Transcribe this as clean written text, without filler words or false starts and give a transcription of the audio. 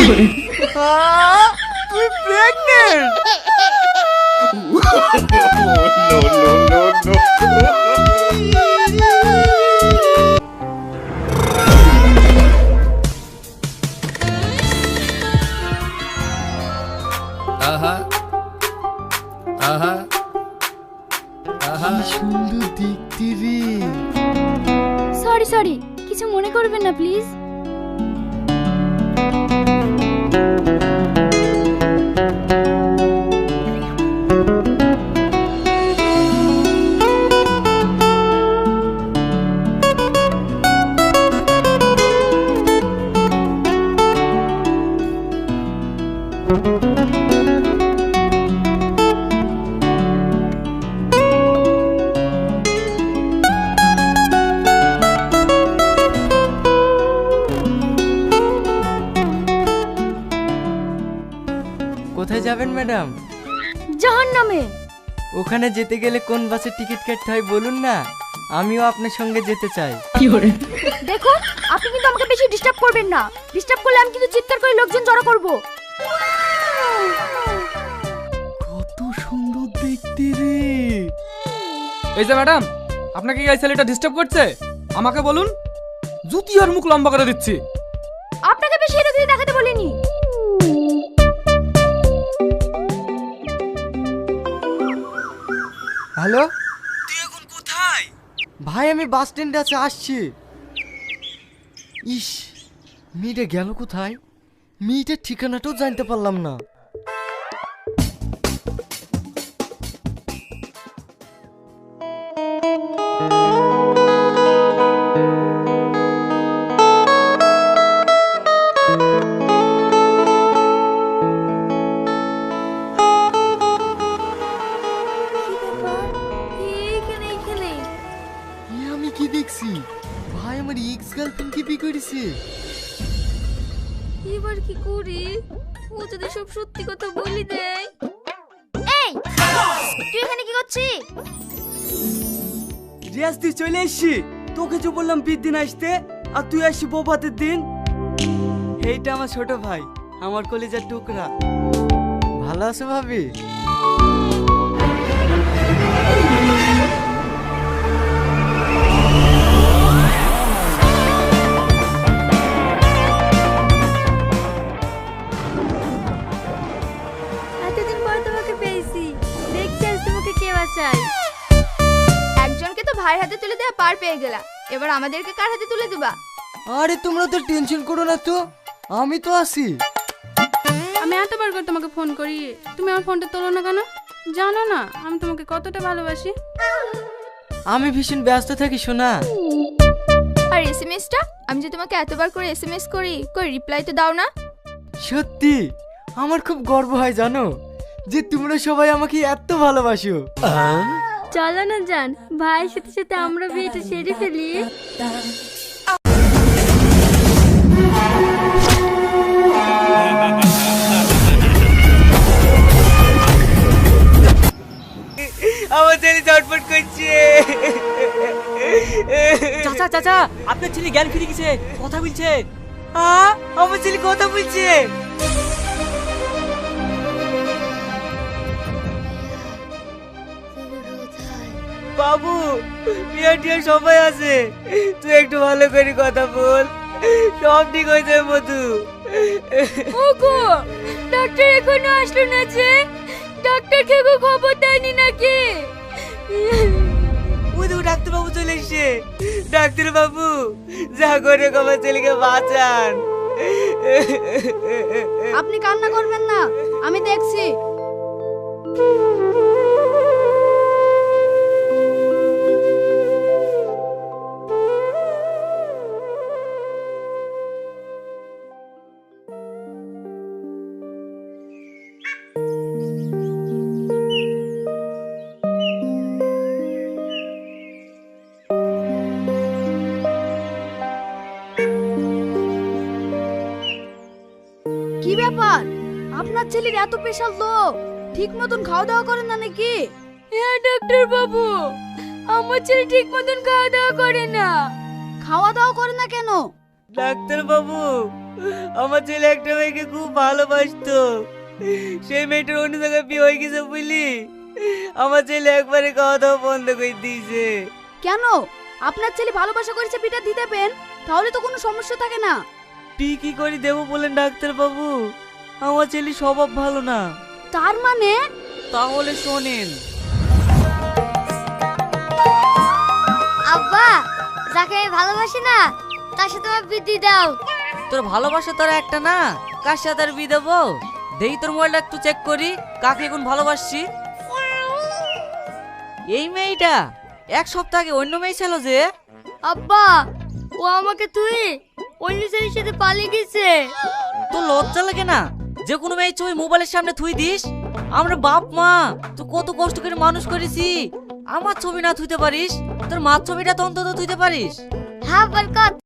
তুই প্রেগনেন্ট? আহা আহা আহা, সুন্দর দেখতে রে। সরি সরি, কিছু মনে করবেন না প্লিজ। কোথায় যাবেন ম্যাডাম? জাহান্নামে। ওখানে যেতে গেলে কোন বাসের টিকিট কাটতে হয় বলুন না, আমিও আপনার সঙ্গে যেতে চাই। দেখুন, আপনি কিন্তু আমাকে বেশি ডিস্টার্ব করবেন না। ডিস্টার্ব করলে আমি কিন্তু চিৎকার করে লোকজন জড়ো করব। কত সুন্দর দেখতে রে। এই যে ম্যাডাম, আপনাকে কি এই ছেলেটা ডিস্টার্ব করছে? আমাকে বলুন, জুতি আর মুখ লম্বা করে দিচ্ছি। আপনাকে বেশি এটা দিয়ে দেখাতে বলিনি। হ্যালো, তুই এখন কোথায়? ভাই আমি বাস স্ট্যান্ডে আছে, আসছি। ইস, মেয়েটা গেল কোথায়? মেয়েটার ঠিকানাটাও জানতে পারলাম না। আমি কি দেখছি? ভাই আমার এক্স গার্লফ্রেন্ড কি বিয়ে করেছে। এবার কি করি? ও যদি সব সত্যি কথা বলি দেয়। এই, তুই এখানে কি করছিস? রিয়াজ তুই চলে এসছি। তোকে যে বললাম বিয়ের দিন আসতে, আর তুই আসছি বৌভাতের দিন। এইটা আমার ছোট ভাই, আমার কলিজার টুকরা। ভালো আছো ভাবি? এতদিন পর তোমাকে পেয়েছি। দেখছি আজ তোমাকে কে বাঁচায়। একজনকে তো ভাইয়ের হাতে তুলে দেওয়া পার পেয়ে গেলা, এবার আমাদেরকে কার হাতে তুলে দিবা? আরে তোমরা তো টেনশন করো না তো, আমি তো আছি। আমি এতবার করে তোমাকে ফোন করি, তুমি আমার ফোনটা তোলো না কেন? জানো না আমি তোমাকে কতটা ভালোবাসি। আমি ভীষণ ব্যস্ত থাকি সোনা। আর এসএমএসটা, আমি যে তোমাকে এতবার করে এসএমএস করি, কই রিপ্লাই তো দাও না। সত্যি আমার খুব গর্ব হয় জানো, যে তোমরা সবাই আমাকে এত ভালোবাসো। চলো না জান, ভাইয়ের সাথে সাথে আমরা বিয়েটা সেরে ফেলি। আমার ছেলে চটপট করছে। চাচা চাচা, আপনার ছেলে জ্ঞান ফিরে গেছে, কথা বলছে। আমার ছেলে কথা বলছে। বাবু, বিয়ে টিয়ে সবাই আছে, তুই একটু ভালো করে কথা বল, সব ঠিক হয়ে যাবে মধু। ওগো, ডাক্তার এখনো আসলো না যে? ডাক্তার কে গো খবর দেয়নি নাকি? মধু, ডাক্তার বাবু চলে এসছে। ডাক্তার বাবু, যা করে আমার ছেলেকে বাঁচান। আপনি কান্না করবেন না, আমি দেখছি। কি ব্যাপার? আপনার ছেলের এত প্রেশার লো, ঠিক মতন খাওয়া দাওয়া করে না নাকি? হ্যাঁ ডাক্তার বাবু, আমার ছেলে ঠিক মতন খাওয়া দাওয়া করে না। খাওয়া দাওয়া করে না কেন? ডাক্তার বাবু, আমার ছেলে একটা মেয়েকে খুব ভালোবাসতো, সেই মেয়েটার অন্য জায়গায় বিয়ে হয়ে গেছে বুঝলি, আমার ছেলে একবারে খাওয়া দাওয়া বন্ধ করে দিয়েছে। কেন? আপনার ছেলে ভালোবাসা করেছে বিটা দিতে পেন, তাহলে তো কোনো সমস্যা থাকে না। কি করে দেবো বলেন ডাক্তার বাবু, আমার ছেলে স্বভাব ভালো না। তার মানে তাহলে শোনেন, আব্বা, যাকে আমি ভালোবাসি না তার সাথে আমার বিয়ে দিয়ে দাও। তোর ভালোবাসা তোর একটা না, কার সাথে আর বিয়ে দেবো? দেখি তোর মোবাইলটা একটু চেক করি, কাকে এখন ভালোবাসছি। এই মেয়েটা এক সপ্তাহ আগে অন্য মেয়ে ছিল যে। আব্বা, ও আমাকে তুই অন্য ছেলের সাথে পালিয়ে গেছে। তোর লজ্জা লাগে না যে কোনো মেয়ে ছবি মোবাইলের সামনে থুই দিস? আমরা বাপ মা তো কত কষ্ট করে মানুষ করেছি, আমার ছবি না থুইতে পারিস, তোর মার ছবিটা তো অন্তত থুইতে পারিস। হ্যাঁ বরকত,